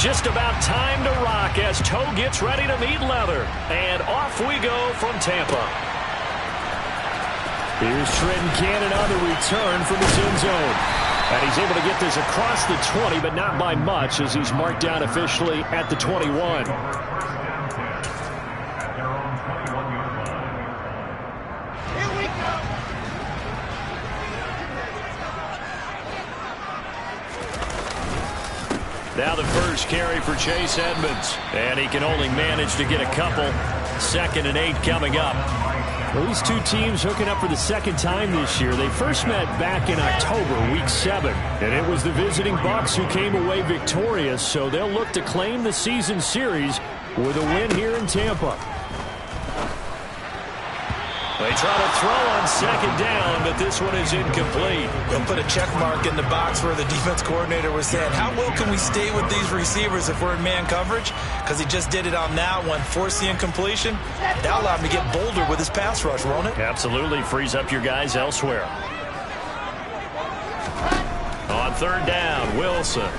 Just about time to rock as toe gets ready to meet leather. And off we go from Tampa. Here's Trenton Cannon on the return from his end zone. And he's able to get this across the 20, but not by much as he's marked down officially at the 21. Now the first carry for Chase Edmonds. And he can only manage to get a couple. 2nd and 8 coming up. Well, these two teams hooking up for the second time this year. They first met back in October, week 7. And it was the visiting Bucs who came away victorious. So they'll look to claim the season series with a win here in Tampa. They try to throw on 2nd down, but this one is incomplete. They'll put a check mark in the box where the defense coordinator was saying, how well can we stay with these receivers if we're in man coverage? Because he just did it on that one, forced the incompletion. That allowed him to get bolder with his pass rush, won't it? Absolutely, frees up your guys elsewhere. On 3rd down, Wilson.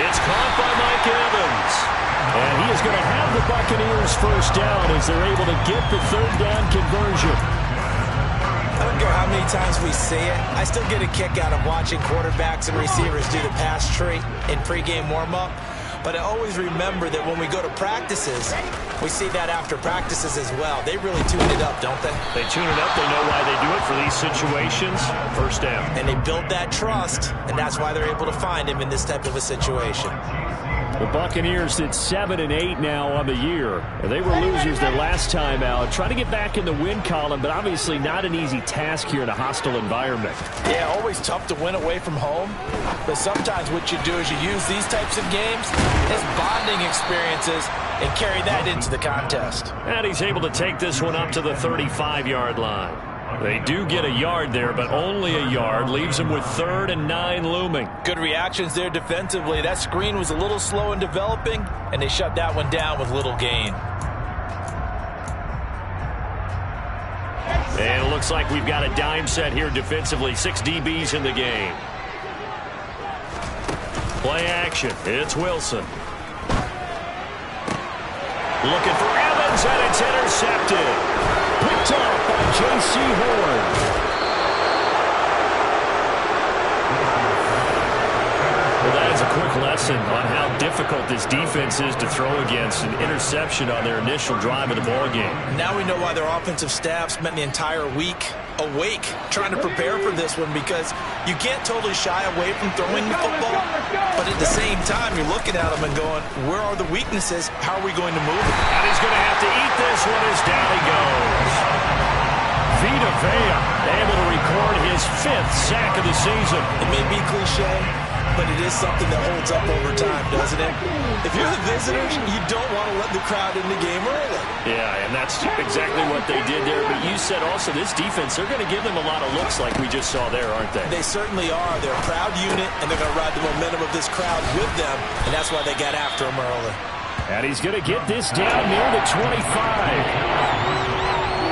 It's caught by Mike Evans. And he is going to have the Buccaneers first down as they're able to get the 3rd down conversion. I don't care how many times we say it. I still get a kick out of watching quarterbacks and receivers do the pass tree in pregame warm-up. But I always remember that when we go to practices, we see that after practices as well. They really tune it up, don't they? They tune it up. They know why they do it for these situations. First down. And they build that trust, and that's why they're able to find him in this type of a situation. The Buccaneers sit 7 and 8 now on the year. They were losers their last time out. Trying to get back in the win column, but obviously not an easy task here in a hostile environment. Yeah, always tough to win away from home. But sometimes what you do is you use these types of games as bonding experiences and carry that into the contest. And he's able to take this one up to the 35-yard line. They do get a yard there, but only a yard. Leaves them with 3rd and 9 looming. Good reactions there defensively. That screen was a little slow in developing, and they shut that one down with little gain. And it looks like we've got a dime set here defensively. 6 DBs in the game. Play action. It's Wilson. Looking for Evans, and it's intercepted. Picked up by J.C. Horn. Well, that is a quick lesson on how difficult this defense is to throw against. An interception on their initial drive of the ballgame. Now we know why their offensive staff spent the entire week awake trying to prepare for this one, because you can't totally shy away from throwing the football, but at the same time you're looking at them and going, where are the weaknesses? How are we going to move it? And he's going to have to eat this one as down he goes. Vita Vea able to record his 5th sack of the season. It may be cliche, but it is something that holds up over time, doesn't it? If you're the visitors, you don't want to let the crowd in the game early. Yeah, and that's exactly what they did there. But you said also this defense, they're going to give them a lot of looks like we just saw there, aren't they? They certainly are. They're a proud unit, and they're going to ride the momentum of this crowd with them, and that's why they got after him early. And he's going to get this down near the 25.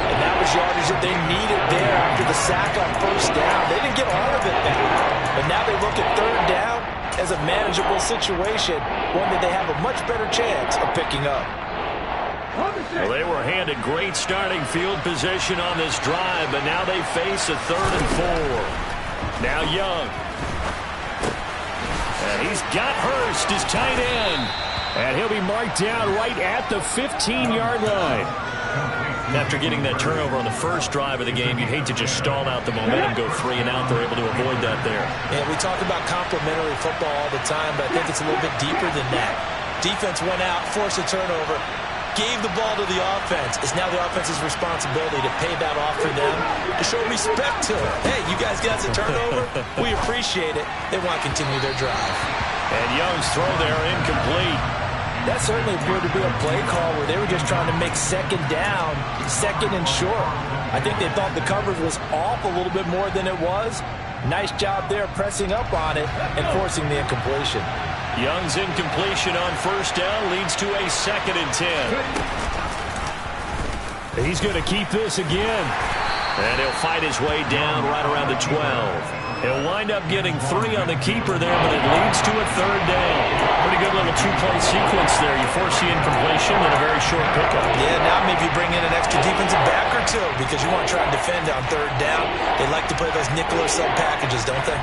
And that was yardage that they needed there after the sack on 1st down. They didn't get all of it back. But now they look at 3rd down as a manageable situation, one that they have a much better chance of picking up. Well, they were handed great starting field position on this drive, but now they face a 3rd and 4. Now Young. And he's got Hurst, his tight end. And he'll be marked down right at the 15-yard line. After getting that turnover on the first drive of the game, you'd hate to just stall out the momentum, go 3 and out. They're able to avoid that there. Yeah, we talk about complementary football all the time, but I think it's a little bit deeper than that. Defense went out, forced a turnover, gave the ball to the offense. It's now the offense's responsibility to pay that off for them, to show respect to it. Hey, you guys got a turnover? We appreciate it. They want to continue their drive. And Young's throw there incomplete. That certainly appeared to be a play call where they were just trying to make 2nd down, 2nd and short. I think they thought the coverage was off a little bit more than it was. Nice job there pressing up on it and forcing the incompletion. Young's incompletion on 1st down leads to a 2nd and 10. He's going to keep this again. And he'll fight his way down right around the 12. He'll wind up getting 3 on the keeper there, but it leads to a 3rd down. Pretty good little 2-play sequence there. You force the incompletion and a very short pickup. Yeah, now maybe you bring in an extra defensive back or 2 because you want to try and defend on 3rd down. They like to play those nickel or sub packages, don't they?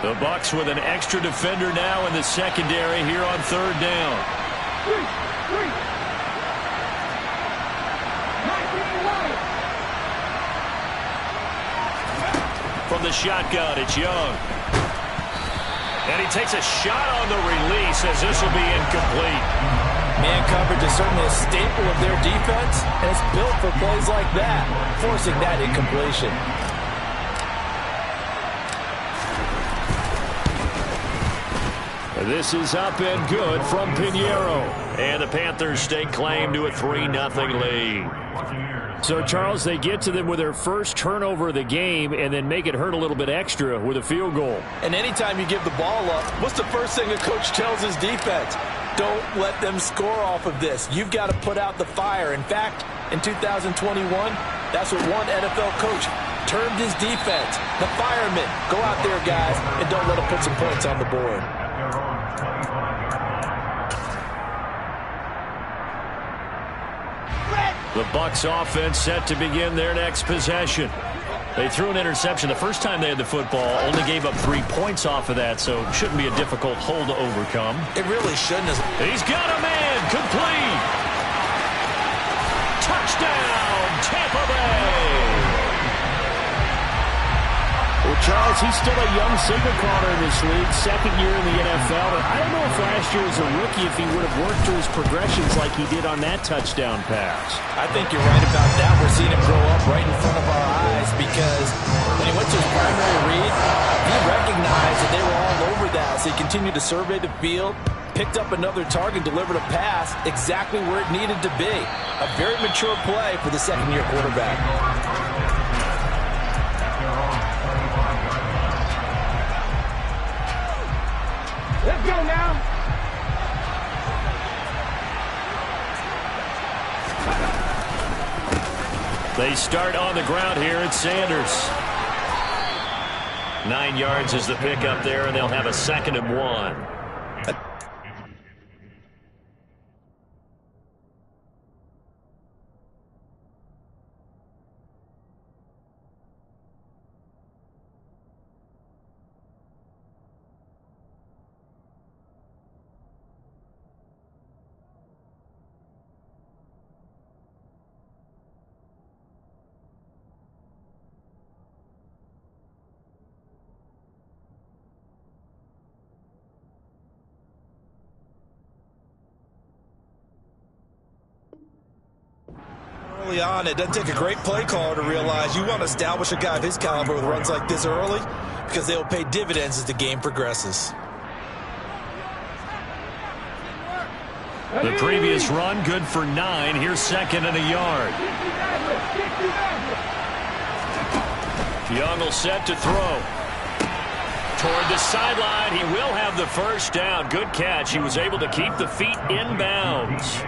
The Bucs with an extra defender now in the secondary here on 3rd down. From the shotgun, it's Young. And he takes a shot on the release as this will be incomplete. Man coverage is certainly a staple of their defense, and it's built for plays like that, forcing that incompletion. This is up and good from Pinheiro. And the Panthers stake claim to a 3-0 lead. So, Charles, they get to them with their first turnover of the game and then make it hurt a little bit extra with a field goal. And anytime you give the ball up, what's the first thing a coach tells his defense? Don't let them score off of this. You've got to put out the fire. In fact, in 2021, that's what one NFL coach termed his defense. The firemen. Go out there, guys, and don't let them put some points on the board. The Bucs offense set to begin their next possession. They threw an interception the first time they had the football, only gave up 3 points off of that, so it shouldn't be a difficult hole to overcome. It really shouldn't. He's got a man, complete. Touchdown, Tampa Bay. Well, Charles, he's still a young signal caller in this league, 2nd year in the NFL. But I don't know if last year as a rookie, if he would have worked through his progressions like he did on that touchdown pass. I think you're right about that. We're seeing him grow up right in front of our eyes because when he went to his primary read, he recognized that they were all over that. So he continued to survey the field, picked up another target, delivered a pass exactly where it needed to be. A very mature play for the 2nd-year quarterback. Let's go now. They start on the ground here at Sanders. 9 yards is the pickup there, and they'll have a 2nd and 1. Early on, it doesn't take a great play caller to realize you want to establish a guy of his caliber with runs like this early because they'll pay dividends as the game progresses. The previous run, good for 9. Here's 2nd and a yard. Young will set to throw. Toward the sideline, he will have the first down. Good catch. He was able to keep the feet in bounds.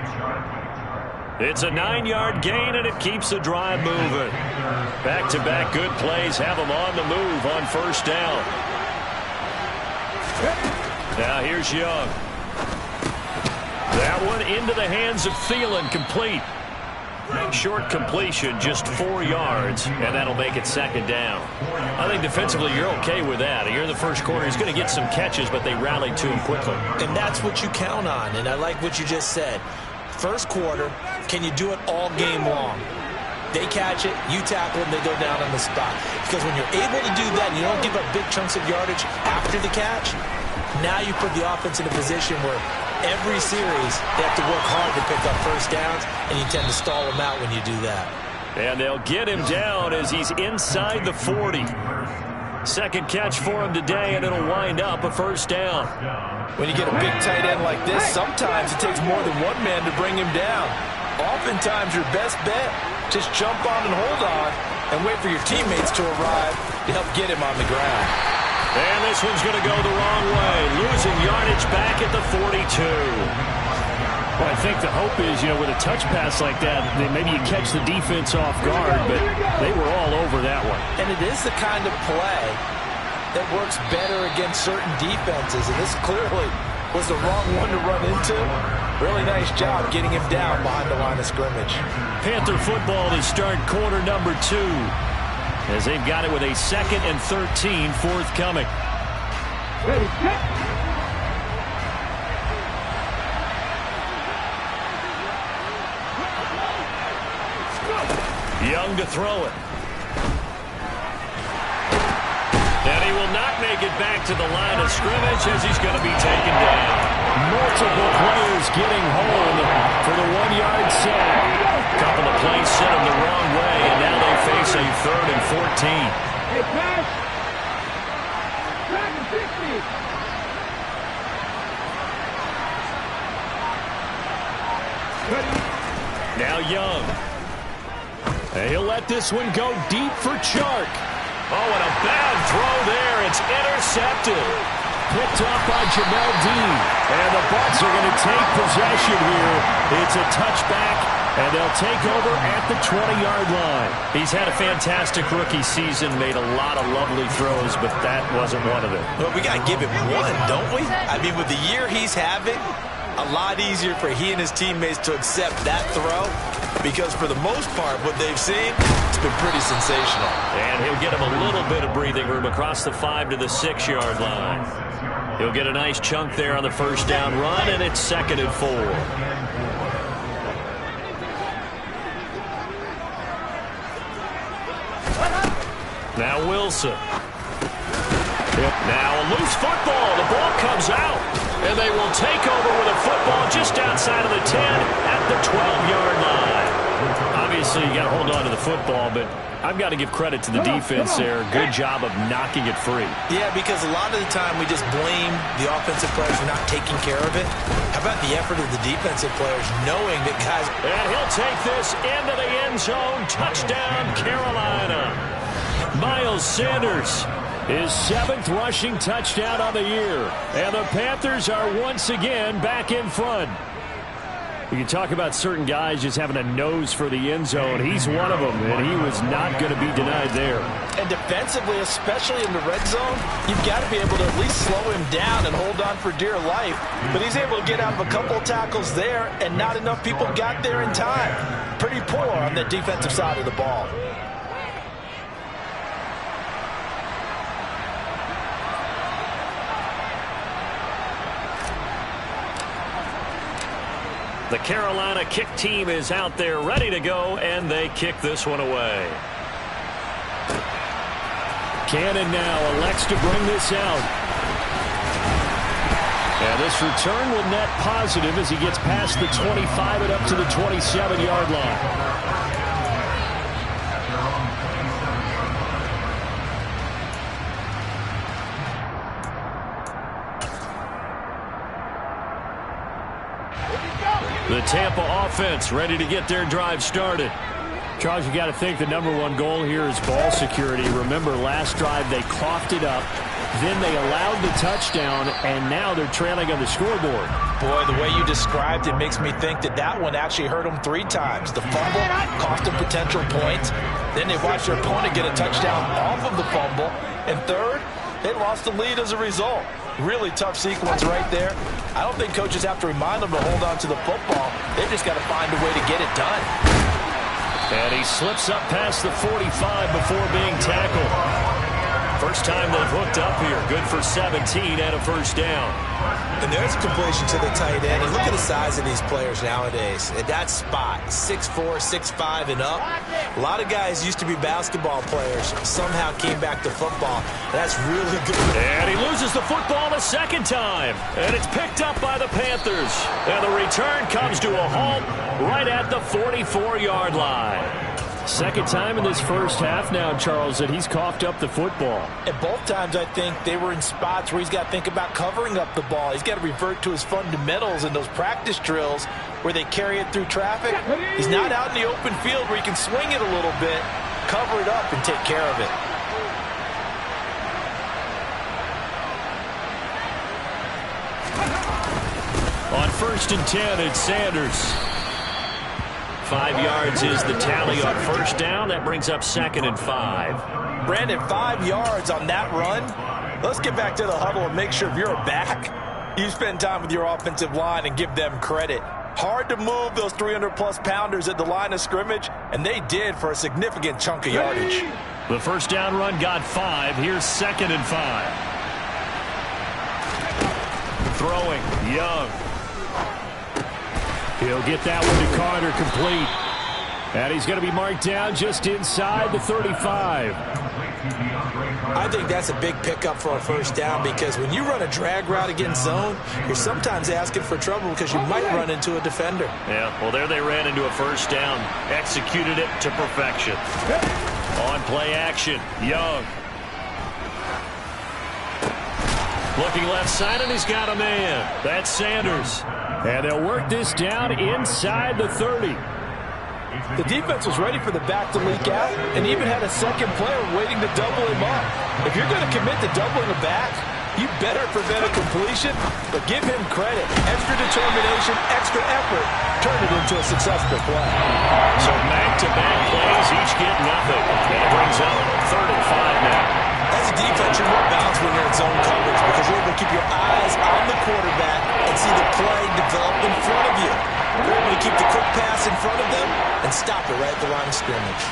It's a 9-yard gain, and it keeps the drive moving. Back-to-back good plays have them on the move on 1st down. Now here's Young. That one into the hands of Thielen, complete. Short completion, just 4 yards, and that'll make it 2nd down. I think defensively you're okay with that. You're in the first quarter. He's going to get some catches, but they rallied to him quickly. And that's what you count on, and I like what you just said. First quarter, can you do it all game long? They catch it, you tackle them, they go down on the spot. Because when you're able to do that and you don't give up big chunks of yardage after the catch, now you put the offense in a position where every series they have to work hard to pick up first downs, and you tend to stall them out when you do that. And they'll get him down as he's inside the 40. 2nd catch for him today, and it'll wind up a 1st down. When you get a big tight end like this, sometimes it takes more than one man to bring him down. Oftentimes, your best bet, just jump on and hold on and wait for your teammates to arrive to help get him on the ground. And this one's going to go the wrong way, losing yardage back at the 42. Well, I think the hope is, with a touch pass like that, maybe you catch the defense off guard, but they were all over for that one. And it is the kind of play that works better against certain defenses, and this clearly was the wrong one to run into. Really nice job getting him down behind the line of scrimmage. Panther football to start quarter number 2, as they've got it with a 2nd and 13 forthcoming. Ready, set. Young to throw it. And he will not make it back to the line of scrimmage as he's going to be taken down. Multiple players getting home for the 1-yard sack. Couple of plays sent him the wrong way, and now they face a 3rd and 14. Hey, pass. Back to 60. Ready. Now Young. And he'll let this one go deep for Chark. Oh, and a bad throw there. It's intercepted. Picked off by Jamel Dean. And the Bucs are going to take possession here. It's a touchback, and they'll take over at the 20-yard line. He's had a fantastic rookie season, made a lot of lovely throws, but that wasn't one of them. Well, we got to give him one, don't we? I mean, with the year he's having, a lot easier for he and his teammates to accept that throw, because for the most part, what they've seen, it's been pretty sensational. And he'll get him a little bit of breathing room across the 5 to the 6-yard line. He'll get a nice chunk there on the first down run, and it's 2nd and 4. Now Wilson. Now a loose football. The ball comes out, and they will take over with a football just outside of the 10 at the 12-yard line. Obviously, you got to hold on to the football, but I've got to give credit to the defense there. Good job of knocking it free. Yeah, because a lot of the time we just blame the offensive players for not taking care of it. How about the effort of the defensive players knowing that guys... And he'll take this into the end zone. Touchdown, Carolina. Miles Sanders, his 7th rushing touchdown on the year. And the Panthers are once again back in front. You can talk about certain guys just having a nose for the end zone. He's one of them, and he was not going to be denied there. And defensively, especially in the red zone, you've got to be able to at least slow him down and hold on for dear life. But he's able to get out of a couple of tackles there, and not enough people got there in time. Pretty poor on the defensive side of the ball. The Carolina kick team is out there ready to go, and they kick this one away. Cannon now elects to bring this out. And this return will net positive as he gets past the 25 and up to the 27-yard line. The Tampa offense ready to get their drive started. Charles, you got to think the #1 goal here is ball security. Remember, last drive they coughed it up, then they allowed the touchdown, and now they're trailing on the scoreboard. Boy, the way you described it makes me think that that one actually hurt them 3 times. The fumble cost them potential points. Then they watched their opponent get a touchdown off of the fumble. And third, they lost the lead as a result. Really tough sequence right there. I don't think coaches have to remind them to hold on to the football. They just got to find a way to get it done. And he slips up past the 45 before being tackled. First time they've hooked up here. Good for 17 and a first down. And there's a completion to the tight end. And look at the size of these players nowadays. At that spot, 6'4", 6'5", and up. A lot of guys used to be basketball players. Somehow came back to football. That's really good. And he loses the football a second time. And it's picked up by the Panthers. And the return comes to a halt right at the 44-yard line. Second time in this first half now, Charles, that he's coughed up the football. And both times, I think, they were in spots where he's got to think about covering up the ball. He's got to revert to his fundamentals in those practice drills where they carry it through traffic. He's not out in the open field where he can swing it a little bit, cover it up, and take care of it. On 1st and 10, it's Sanders. 5 yards is the tally on first down. That brings up 2nd and 5. Brandon, 5 yards on that run. Let's get back to the huddle and make sure if you're a back, you spend time with your offensive line and give them credit. Hard to move those 300-plus pounders at the line of scrimmage, and they did for a significant chunk of yardage. The first down run got 5. Here's 2nd and 5. Throwing, Young. He'll get that one to Carter, complete. And he's going to be marked down just inside the 35. I think that's a big pickup for a first down because when you run a drag route against zone, you're sometimes asking for trouble because you might run into a defender. Yeah, well, there they ran into a first down. Executed it to perfection. On play action, Young. Looking left side, and he's got a man. That's Sanders. And they'll work this down inside the 30. The defense was ready for the back to leak out and even had a second player waiting to double him up. If you're going to commit to doubling the back, you better prevent a completion, but give him credit. Extra determination, extra effort, turn it into a successful play. So back-to-back plays, each get nothing. And it brings up 3rd and 5 now. As a defense, you're more balanced when you're in zone coverage because you're able to keep your eyes on the quarterback and see the play develop in front of you. You're able to keep the quick pass in front of them and stop it right at the line of scrimmage.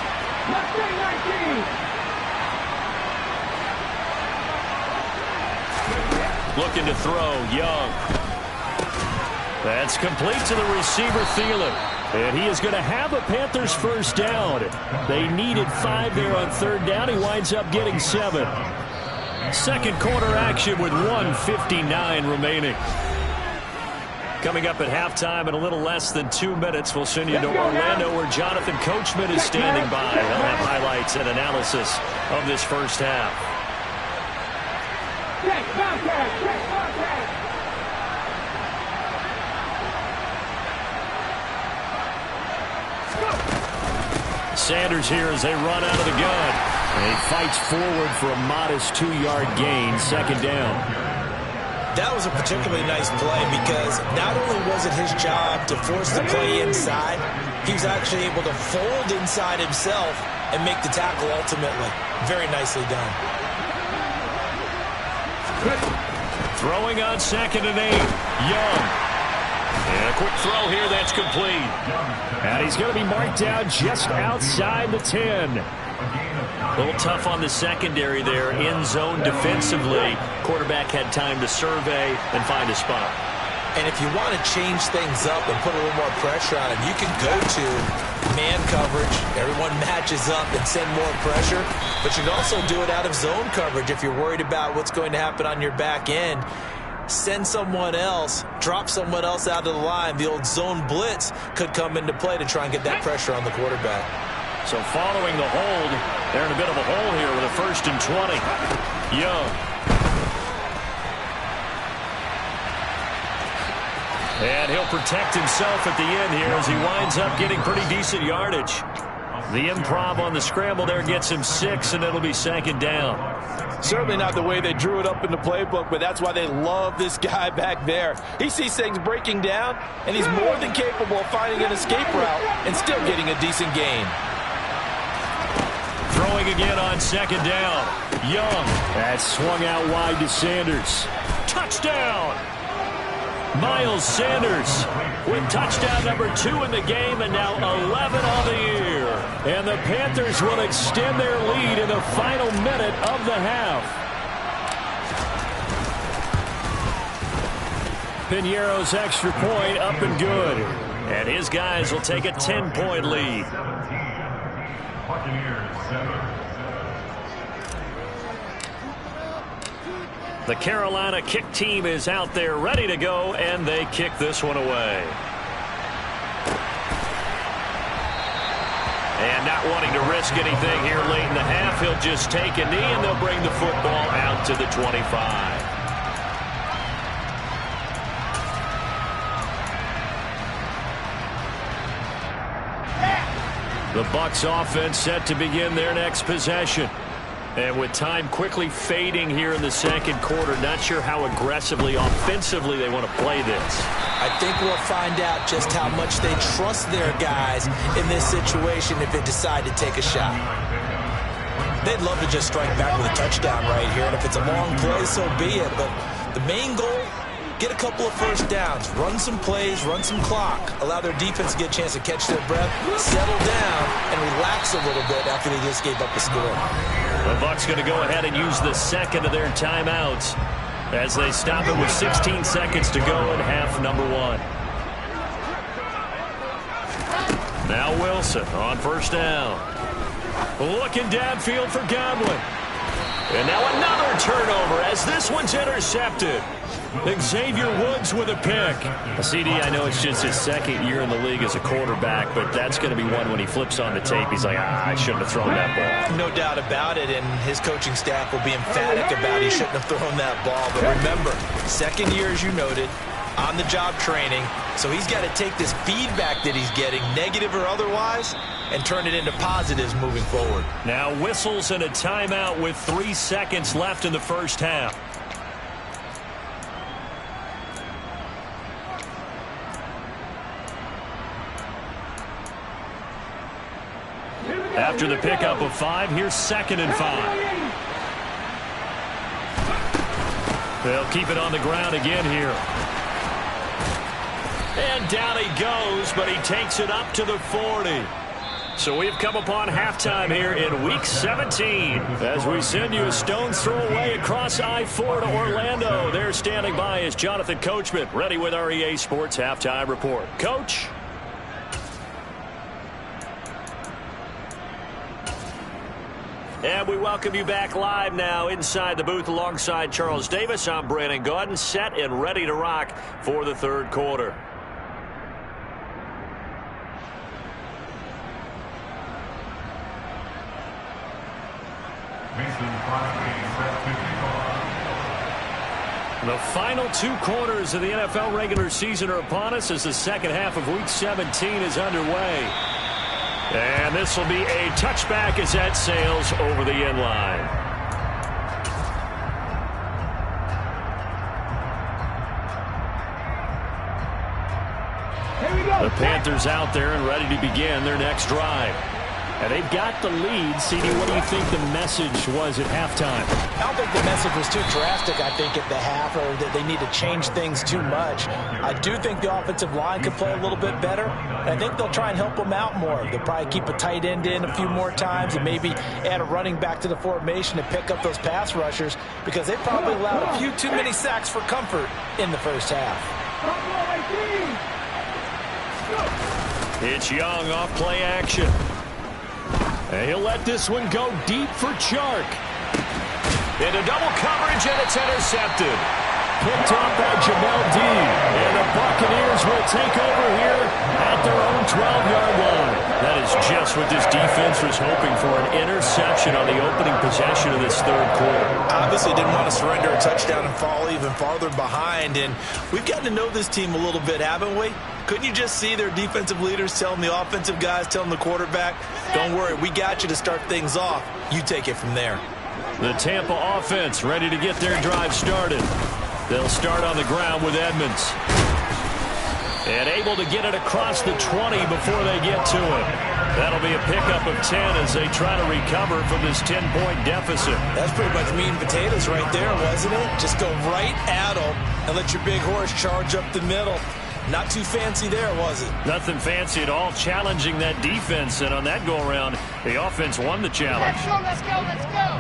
Looking to throw, Young. That's complete to the receiver, Thielen. And he is going to have a Panthers first down. They needed 5 there on 3rd down. He winds up getting 7. Second quarter action with 1:59 remaining. Coming up at halftime in a little less than 2 minutes, we'll send you to Orlando where Jonathan Coachman is standing by. He'll have highlights and analysis of this first half. Sanders here as they run out of the gun. And he fights forward for a modest 2-yard gain, 2nd down. That was a particularly nice play because not only was it his job to force the play inside, he was actually able to fold inside himself and make the tackle ultimately. Very nicely done. Throwing on 2nd and 8. Young. And a quick throw here that's complete. And he's going to be marked down just outside the 10. A little tough on the secondary there, in zone defensively. Quarterback had time to survey and find a spot. And if you want to change things up and put a little more pressure on him, you can go to man coverage. Everyone matches up and send more pressure. But you can also do it out of zone coverage if you're worried about what's going to happen on your back end. Send someone else, drop someone else out of the line. The old zone blitz could come into play to try and get that pressure on the quarterback. So following the hold, they're in a bit of a hole here with a 1st and 20. Young. And he'll protect himself at the end here as he winds up getting pretty decent yardage. The improv on the scramble there gets him 6, and it'll be 2nd down. Certainly not the way they drew it up in the playbook, but that's why they love this guy back there. He sees things breaking down, and he's more than capable of finding an escape route and still getting a decent gain. Throwing again on 2nd down. Young. That's swung out wide to Sanders. Touchdown! Miles Sanders with touchdown number 2 in the game and now 11 on the year. And the Panthers will extend their lead in the final minute of the half. Piñeiro's extra point up and good. And his guys will take a 10-point lead. The Carolina kick team is out there ready to go, and they kick this one away. And not wanting to risk anything here late in the half, he'll just take a knee, and they'll bring the football out to the 25. The Bucs offense set to begin their next possession. And with time quickly fading here in the second quarter, not sure how aggressively, offensively they want to play this. I think we'll find out just how much they trust their guys in this situation if they decide to take a shot. They'd love to just strike back with a touchdown right here, and if it's a long play, so be it. But the main goal, get a couple of first downs, run some plays, run some clock, allow their defense to get a chance to catch their breath, settle down, and relax a little bit after they just gave up a score. The Bucs going to go ahead and use the second of their timeouts as they stop it with 16 seconds to go in half number 1. Now Wilson on first down. Looking downfield for Godwin. And now another turnover as this one's intercepted. Xavier Woods with a pick. CD, I know it's just his second year in the league as a quarterback, but that's going to be one when he flips on the tape. He's like, I shouldn't have thrown that ball. No doubt about it, and his coaching staff will be emphatic about he shouldn't have thrown that ball. But remember, second year, as you noted, on-the-job training, so he's got to take this feedback that he's getting, negative or otherwise, and turn it into positives moving forward. Now whistles and a timeout with 3 seconds left in the first half. After the pickup of 5, here's 2nd and 5. They'll keep it on the ground again here. And down he goes, but he takes it up to the 40. So we've come upon halftime here in Week 17 as we send you a stone's throw away across I-4 to Orlando. There standing by is Jonathan Coachman, ready with our EA Sports Halftime Report. Coach? And we welcome you back live now inside the booth alongside Charles Davis. I'm Brandon Gaudin, set and ready to rock for the third quarter. The final 2 quarters of the NFL regular season are upon us as the second half of Week 17 is underway. And this will be a touchback as that sails over the end line. The Panthers out there and ready to begin their next drive. And they've got the lead. CD, what do you think the message was at halftime? I don't think the message was too drastic, I think, at the half, or that they need to change things too much. I do think the offensive line could play a little bit better. And I think they'll try and help them out more. They'll probably keep a tight end in a few more times and maybe add a running back to the formation to pick up those pass rushers because they probably allowed a few too many sacks for comfort in the first half. It's Young off play action. And he'll let this one go deep for Chark. Into double coverage, and it's intercepted. Picked off by Jamel Dean. And the Buccaneers will take over here at their own 12-yard line. That is just what this defense was hoping for, an interception on the opening possession of this third quarter. Obviously didn't want to surrender a touchdown and fall even farther behind. And we've gotten to know this team a little bit, haven't we? Couldn't you just see their defensive leaders telling the offensive guys, telling the quarterback, don't worry, we got you to start things off. You take it from there. The Tampa offense ready to get their drive started. They'll start on the ground with Edmonds. And able to get it across the 20 before they get to it. That'll be a pickup of 10 as they try to recover from this 10-point deficit. That's pretty much meat and potatoes right there, wasn't it? Just go right at them and let your big horse charge up the middle. Not too fancy there, was it? Nothing fancy at all, challenging that defense. And on that go-around, the offense won the challenge. Let's go, let's go, let's go.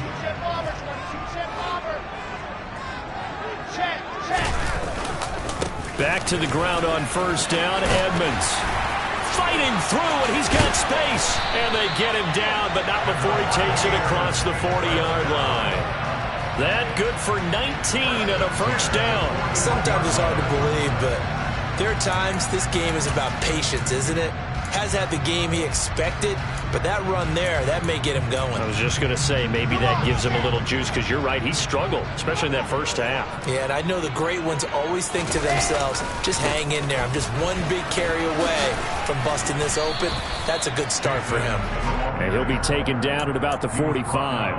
22-check bomber, 22-check bomber. Check, check. Back to the ground on first down, Edmonds. Fighting through, and he's got space. And they get him down, but not before he takes it across the 40-yard line. That good for 19 and a first down. Sometimes it's hard to believe, but there are times this game is about patience, isn't it? has had the game he expected, but that run there, that may get him going. I was just going to say, maybe that gives him a little juice, because you're right, he struggled, especially in that first half. Yeah, and I know the great ones always think to themselves, just hang in there. I'm just one big carry away from busting this open. That's a good start for him. And he'll be taken down at about the 45.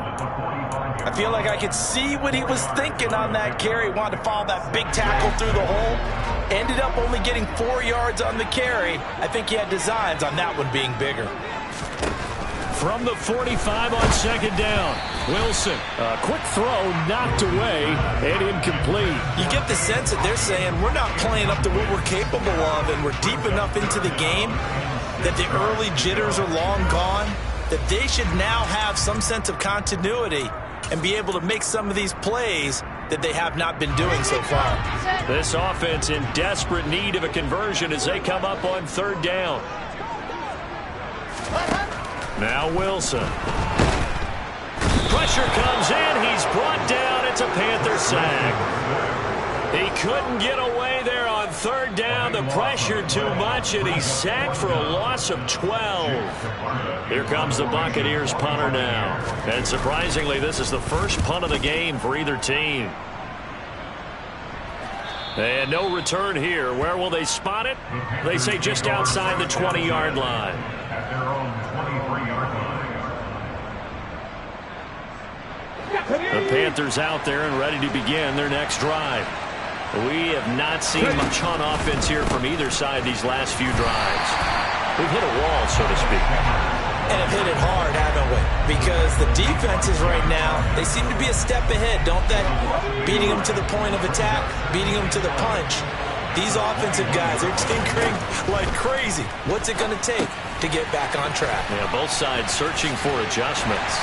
I feel like I could see what he was thinking on that carry. Wanted to follow that big tackle through the hole. Ended up only getting 4 yards on the carry. I think he had designs on that one being bigger. From the 45 on second down, Wilson. A quick throw knocked away and incomplete. You get the sense that they're saying we're not playing up to what we're capable of, and we're deep enough into the game that the early jitters are long gone, that they should now have some sense of continuity and be able to make some of these plays that they have not been doing so far. This offense in desperate need of a conversion as they come up on third down. Now Wilson. Pressure comes in. He's brought down. It's a Panther sack. He couldn't get away there on third down. The pressure too much, and he's sacked for a loss of 12. Here comes the Buccaneers punter now. And surprisingly, this is the first punt of the game for either team. And no return here. Where will they spot it? They say just outside the 20-yard line. The Panthers out there and ready to begin their next drive. We have not seen much on offense here from either side these last few drives. We've hit a wall, so to speak. And have hit it hard, haven't we? Because the defenses right now, they seem to be a step ahead, don't they? Beating them to the point of attack, beating them to the punch. These offensive guys are tinkering like crazy. What's it going to take to get back on track? Yeah, both sides searching for adjustments.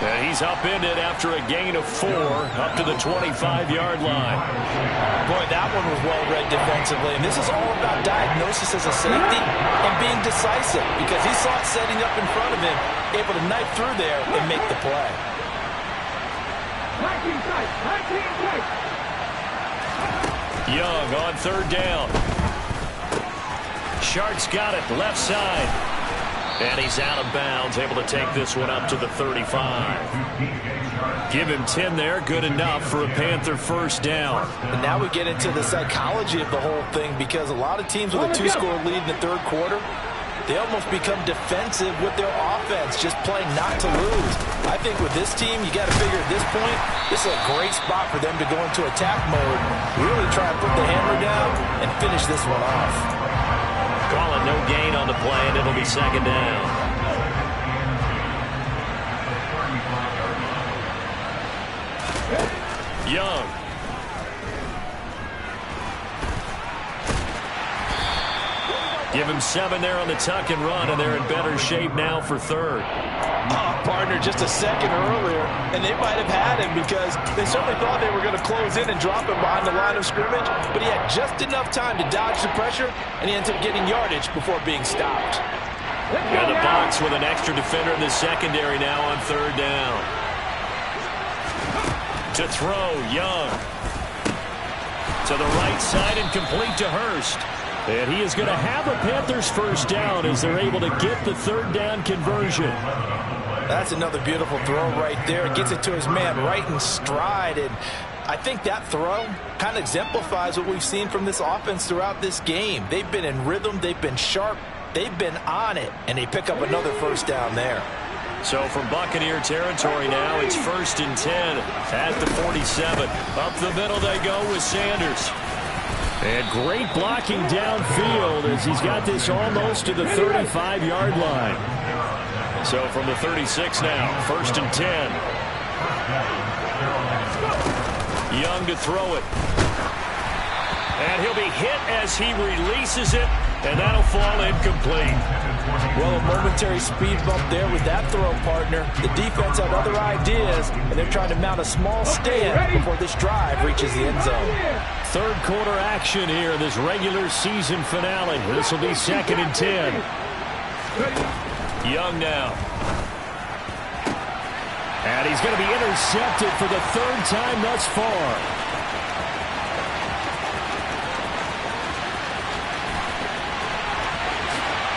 And he's upended after a gain of 4 up to the 25-yard line. Boy, that one was well-read defensively. And this is all about diagnosis as a safety and being decisive, because he saw it setting up in front of him, able to knife through there and make the play. Young on third down. Shark's got it, left side. And he's out of bounds, able to take this one up to the 35. Give him 10 there, good enough for a Panther first down. And now we get into the psychology of the whole thing, because a lot of teams with a 2-score lead in the third quarter, they almost become defensive with their offense, just playing not to lose. I think with this team, you got to figure at this point, this is a great spot for them to go into attack mode, really try to put the hammer down and finish this one off. Call it no gain on the play, and it'll be second down. Young. Give him 7 there on the tuck and run, and they're in better shape now for third. Oh, partner, just a second earlier, and they might have had him, because they certainly thought they were going to close in and drop him behind the line of scrimmage, but he had just enough time to dodge the pressure, and he ends up getting yardage before being stopped. And the box with an extra defender in the secondary now on third down. To throw, Young. To the right side and complete to Hurst. And he is going to have a Panthers first down as they're able to get the third down conversion. That's another beautiful throw right there. Gets it to his man right in stride. And I think that throw kind of exemplifies what we've seen from this offense throughout this game. They've been in rhythm. They've been sharp. They've been on it. And they pick up another first down there. So from Buccaneer territory now, it's 1st and 10 at the 47. Up the middle they go with Sanders. And great blocking downfield as he's got this almost to the 35-yard line. So from the 36 now, 1st and 10. Young to throw it. And he'll be hit as he releases it, and that'll fall incomplete. Well, a momentary speed bump there with that throw, partner. The defense had other ideas, and they're trying to mount a small stand before this drive reaches the end zone. Third quarter action here in this regular season finale. This will be 2nd and 10. Young now. And he's going to be intercepted for the 3rd time thus far.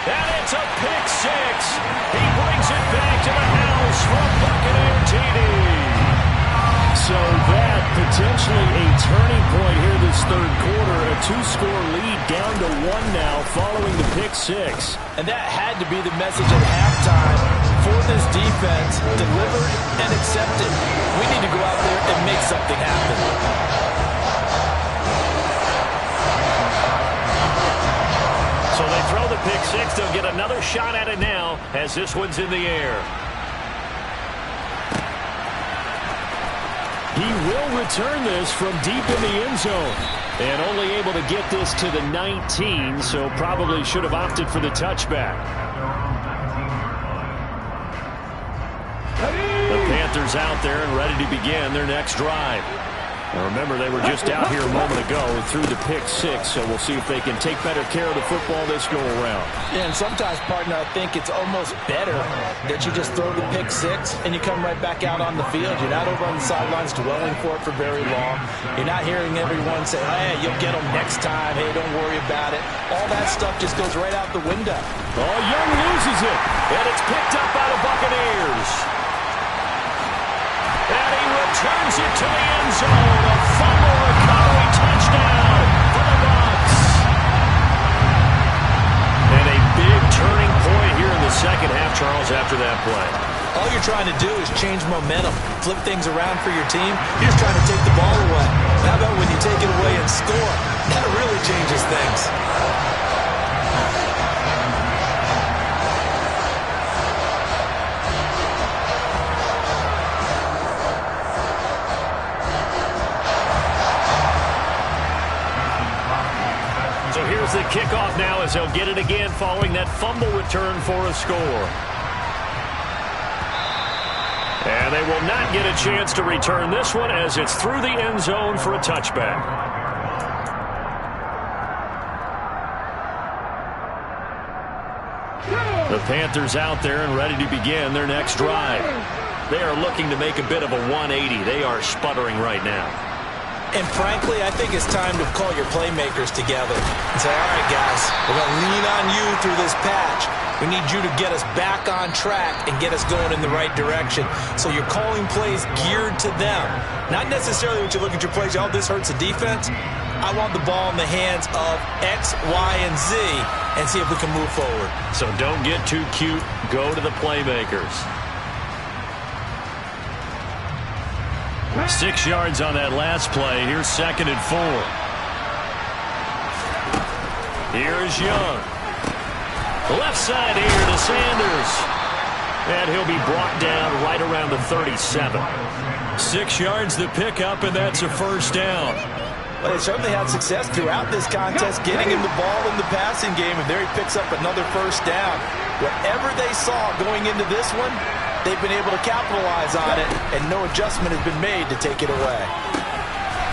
And It's a pick six. He brings it back to the house for a Buccaneer TD. So that potentially a turning point here this third quarter. A two-score lead down to one now following the pick six. And that had to be the message at halftime for this defense. Deliver and accept it. We need to go out there and make something happen. So they throw the pick six. They'll get another shot at it now as this one's in the air. He will return this from deep in the end zone. And only able to get this to the 19, so probably should have opted for the touchback. The Panthers out there and ready to begin their next drive. Now remember, they were just out here a moment ago through the pick six, so we'll see if they can take better care of the football this go-around. Yeah, and sometimes, partner, I think it's almost better that you just throw the pick six and you come right back out on the field. You're not over on the sidelines dwelling for it for very long. You're not hearing everyone say, hey, you'll get them next time. Hey, don't worry about it. All that stuff just goes right out the window. Oh, Young loses it, and it's picked up by the Buccaneers. And he returns it to the end zone. A fumble recovery touchdown for the Bucs. And a big turning point here in the second half, Charles, after that play. All you're trying to do is change momentum, flip things around for your team. You're just trying to take the ball away. How about when you take it away and score? That really changes things. So here's the kickoff now as they'll get it again following that fumble return for a score. And they will not get a chance to return this one as it's through the end zone for a touchback. The Panthers out there and ready to begin their next drive. They are looking to make a bit of a 180. They are sputtering right now. And frankly, I think it's time to call your playmakers together and say, all right, guys, we're going to lean on you through this patch. We need you to get us back on track and get us going in the right direction. So you're calling plays geared to them. Not necessarily when you look at your plays, oh, this hurts the defense. I want the ball in the hands of X, Y, and Z and see if we can move forward. So don't get too cute. Go to the playmakers. 6 yards on that last play. Here's 2nd and 4. Here's Young. Left side here to Sanders. And he'll be brought down right around the 37. 6 yards the pickup, and that's a first down. Well, they certainly had success throughout this contest getting him the ball in the passing game, and there he picks up another first down. Whatever they saw going into this one, they've been able to capitalize on it, and no adjustment has been made to take it away.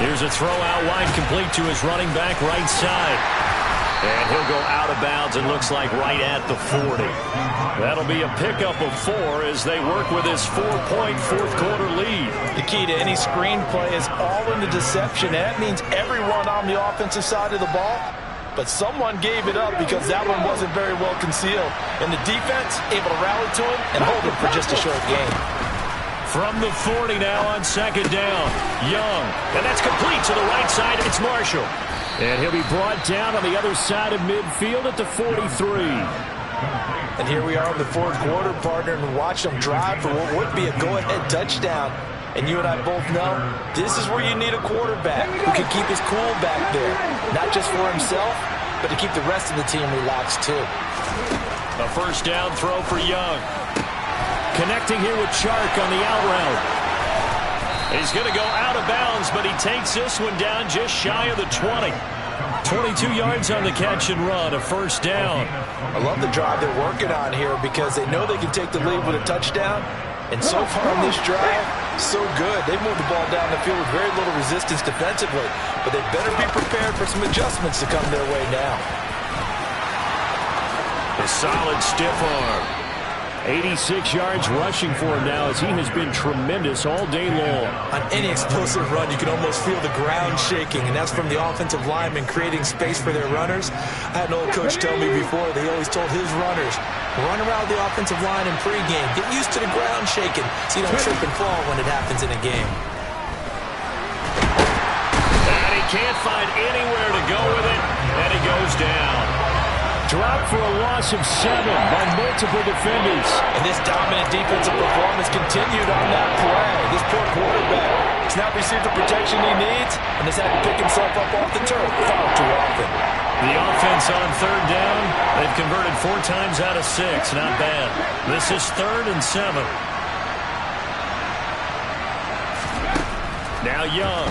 Here's a throw out wide, complete to his running back right side. And he'll go out of bounds, it looks like right at the 40. That'll be a pickup of 4 as they work with this 4-point fourth-quarter lead. The key to any screenplay is all in the deception. That means everyone on the offensive side of the ball, but someone gave it up because that one wasn't very well concealed. And the defense able to rally to him and hold him for just a short game. From the 40 now on 2nd down, Young. And that's complete to the right side. It's Marshall. And he'll be brought down on the other side of midfield at the 43. And here we are in the fourth quarter, partner, and watch them drive for what would be a go-ahead touchdown. And you and I both know this is where you need a quarterback who can keep his cool back there. Not just for himself, but to keep the rest of the team relaxed too. A first down throw for Young. Connecting here with Chark on the out route. He's going to go out of bounds, but he takes this one down just shy of the 20. 22 yards on the catch and run, a first down. I love the drive they're working on here because they know they can take the lead with a touchdown. And so far on this drive, so good. They moved the ball down the field with very little resistance defensively, but they better be prepared for some adjustments to come their way now. A solid stiff arm. 86 yards rushing for him now as he has been tremendous all day long. On any explosive run, you can almost feel the ground shaking, and that's from the offensive linemen creating space for their runners. I had an old coach tell me before, they always told his runners, run around the offensive line in pregame. Get used to the ground shaking so you don't trip and fall when it happens in a game. And he can't find anywhere to go with it, and he goes down. Dropped for a loss of 7 by multiple defenders. And this dominant defensive performance continued on that play. This poor quarterback has not received the protection he needs and has had to pick himself up off the turf far too often. The offense on 3rd down. They've converted 4 times out of 6. Not bad. This is 3rd and 7. Now Young.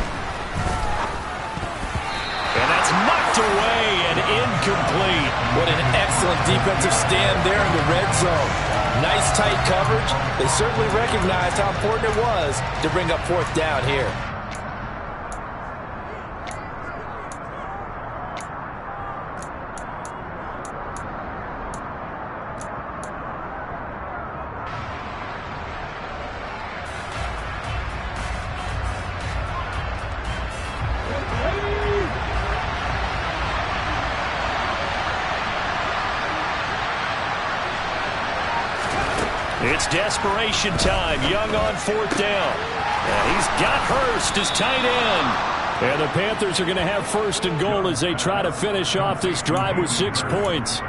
And that's knocked away and incomplete. What an excellent defensive stand there in the red zone. Nice tight coverage. They certainly recognized how important it was to bring up 4th down here. It's desperation time. Young on 4th down. And he's got Hurst as tight end. And the Panthers are going to have 1st and goal as they try to finish off this drive with 6 points.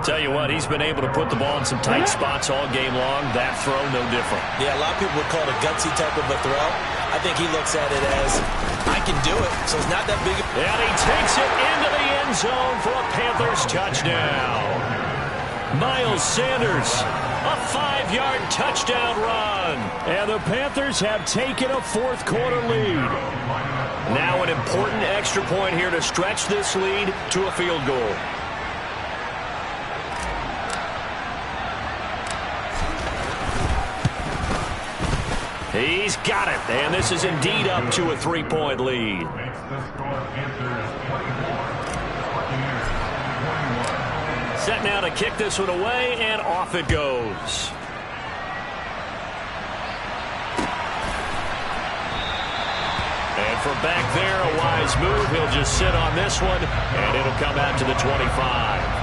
Tell you what, he's been able to put the ball in some tight spots all game long. That throw, no different. Yeah, a lot of people would call it a gutsy type of a throw. I think he looks at it as, I can do it, so it's not that big. And he takes it into the end zone for a Panthers touchdown. Miles Sanders, a 5-yard touchdown run. And the Panthers have taken a 4th quarter lead. Now an important extra point here to stretch this lead to a field goal. He's got it, and this is indeed up to a 3-point lead. Set now to kick this one away, and off it goes. And from back there, a wise move. He'll just sit on this one, and it'll come out to the 25.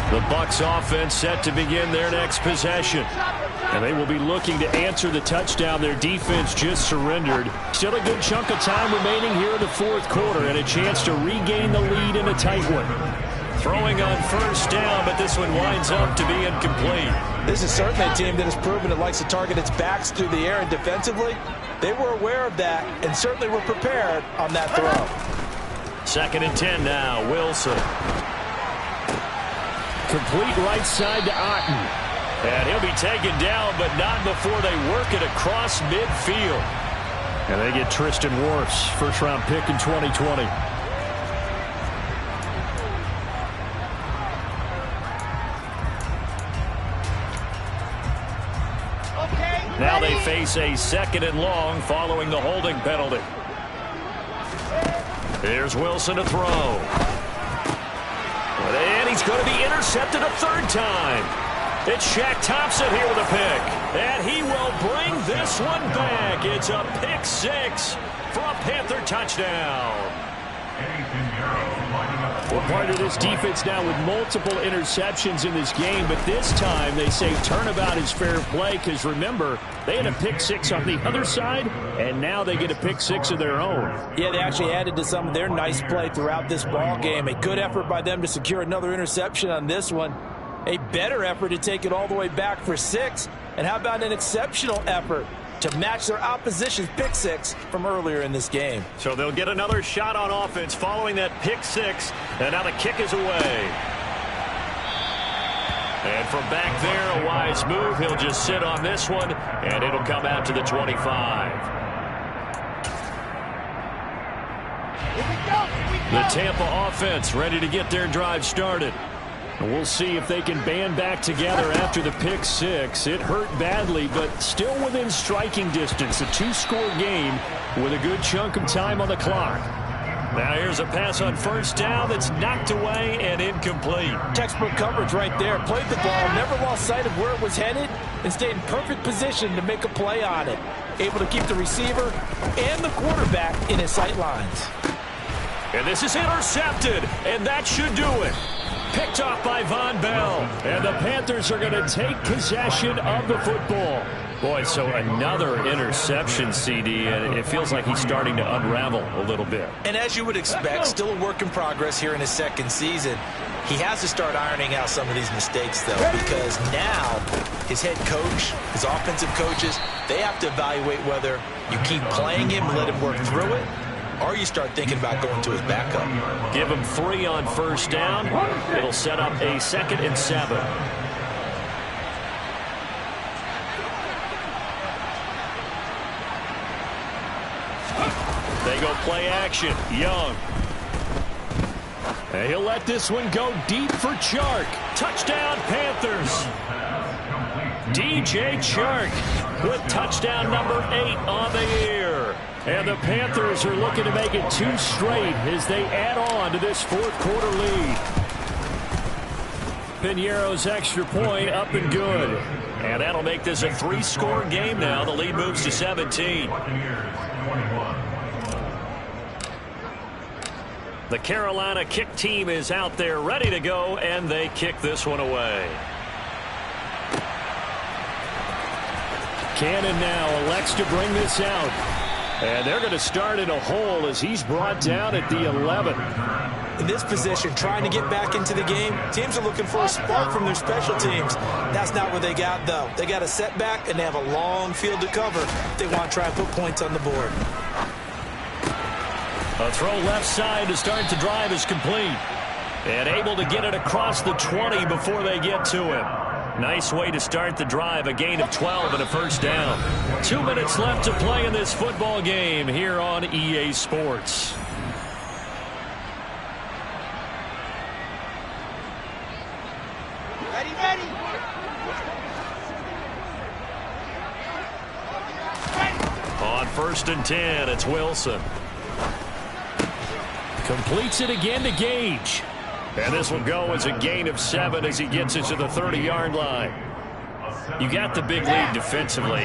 The Bucs offense set to begin their next possession. And they will be looking to answer the touchdown their defense just surrendered. Still a good chunk of time remaining here in the 4th quarter and a chance to regain the lead in a tight one. Throwing on 1st down, but this one winds up to be incomplete. This is certainly a team that has proven it likes to target its backs through the air and defensively. They were aware of that and certainly were prepared on that throw. 2nd and 10 now, Wilson. Complete right side to Otten. And he'll be taken down, but not before they work it across midfield. And they get Tristan Wirfs, 1st-round pick in 2020. Now they face a 2nd and long following the holding penalty. Here's Wilson to throw. And he's going to be intercepted a 3rd time. It's Shaq Thompson here with a pick. And he will bring this one back. It's a pick 6 for a Panther touchdown. Well, part of this defense now with multiple interceptions in this game, but this time they say turnabout is fair play because, remember, they had a pick 6 on the other side, and now they get a pick 6 of their own. Yeah, they actually added to some of their nice play throughout this ball game. A good effort by them to secure another interception on this one. A better effort to take it all the way back for 6. And how about an exceptional effort to match their opposition's pick 6 from earlier in this game. So they'll get another shot on offense following that pick 6, and now the kick is away. And from back there, a wise move. He'll just sit on this one, and it'll come out to the 25. The Tampa offense ready to get their drive started. We'll see if they can band back together after the pick six. It hurt badly, but still within striking distance. A two-score game with a good chunk of time on the clock. Now here's a pass on first down that's knocked away and incomplete. Textbook coverage right there. Played the ball, never lost sight of where it was headed, and stayed in perfect position to make a play on it. Able to keep the receiver and the quarterback in his sight lines. And this is intercepted, and that should do it. Picked off by Von Bell. And the Panthers are going to take possession of the football. Boy, so another interception, CD, and it feels like he's starting to unravel a little bit. And as you would expect, still a work in progress here in his second season. He has to start ironing out some of these mistakes, though, because now his head coach, his offensive coaches, they have to evaluate whether you keep playing him and let him work through it, or you start thinking about going to his backup. Give him 3 on first down. It'll set up a 2nd and 7. They go play action. Young. And he'll let this one go deep for Chark. Touchdown, Panthers. DJ Chark with touchdown number 8 on the year. And the Panthers are looking to make it 2 straight as they add on to this fourth-quarter lead. Piñeiro's extra point up and good. And that'll make this a 3-score game now. The lead moves to 17. The Carolina kick team is out there ready to go, and they kick this one away. Cannon now elects to bring this out. And they're going to start in a hole as he's brought down at the 11. In this position, trying to get back into the game, teams are looking for a spark from their special teams. That's not what they got, though. They got a setback, and they have a long field to cover. They want to try and put points on the board. A throw left side to start the drive is complete. And able to get it across the 20 before they get to him. Nice way to start the drive. A gain of 12 and a first down. 2 minutes left to play in this football game here on EA Sports. Ready, ready. On 1st and 10, it's Wilson. Completes it again to Gage. And this will go as a gain of 7 as he gets it to the 30-yard line. You got the big lead defensively.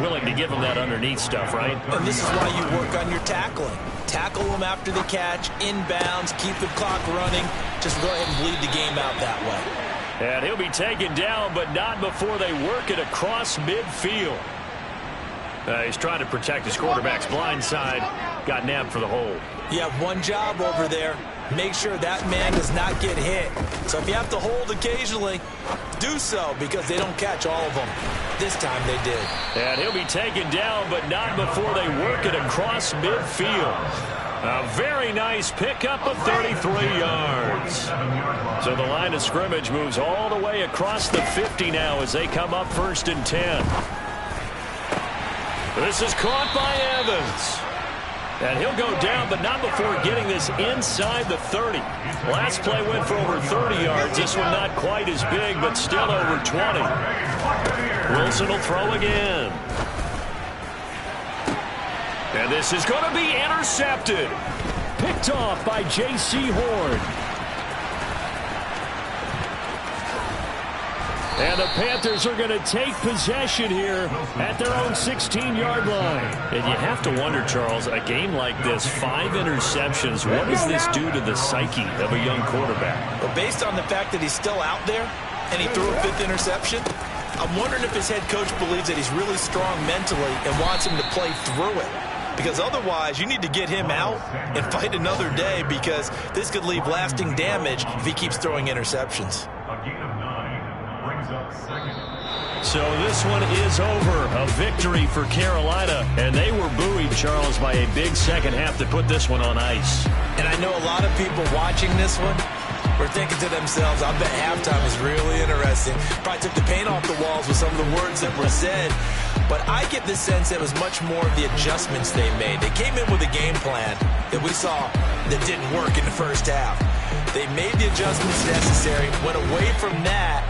Willing to give him that underneath stuff, right? And this is why you work on your tackling. Tackle them after the catch, inbounds, keep the clock running. Just go ahead and bleed the game out that way. And he'll be taken down, but not before they work it across midfield. He's trying to protect his quarterback's blind side. Got nabbed for the hold. You have one job over there. Make sure that man does not get hit. So if you have to hold occasionally, do so, because they don't catch all of them. This time they did. And he'll be taken down, but not before they work it across midfield. A very nice pickup of 33 yards. So the line of scrimmage moves all the way across the 50 now as they come up 1st and 10. This is caught by Evans. And he'll go down, but not before getting this inside the 30. Last play went for over 30 yards. This one not quite as big, but still over 20. Wilson will throw again. And this is going to be intercepted. Picked off by J.C. Horn. And the Panthers are going to take possession here at their own 16-yard line. And you have to wonder, Charles, a game like this, 5 interceptions, what does this do to the psyche of a young quarterback? But based on the fact that he's still out there and he threw a 5th interception, I'm wondering if his head coach believes that he's really strong mentally and wants him to play through it. Because otherwise, you need to get him out and fight another day, because this could leave lasting damage if he keeps throwing interceptions. So this one is over. A victory for Carolina. And they were buoyed, Charles, by a big second half to put this one on ice. And I know a lot of people watching this one were thinking to themselves, I bet halftime is really interesting. Probably took the paint off the walls with some of the words that were said. But I get the sense it was much more of the adjustments they made. They came in with a game plan that we saw that didn't work in the first half. They made the adjustments necessary, went away from that,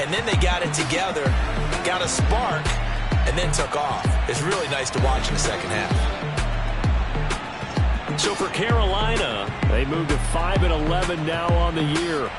and then they got it together, got a spark, and then took off. It's really nice to watch in the second half. So for Carolina, they moved to 5-11 now on the year.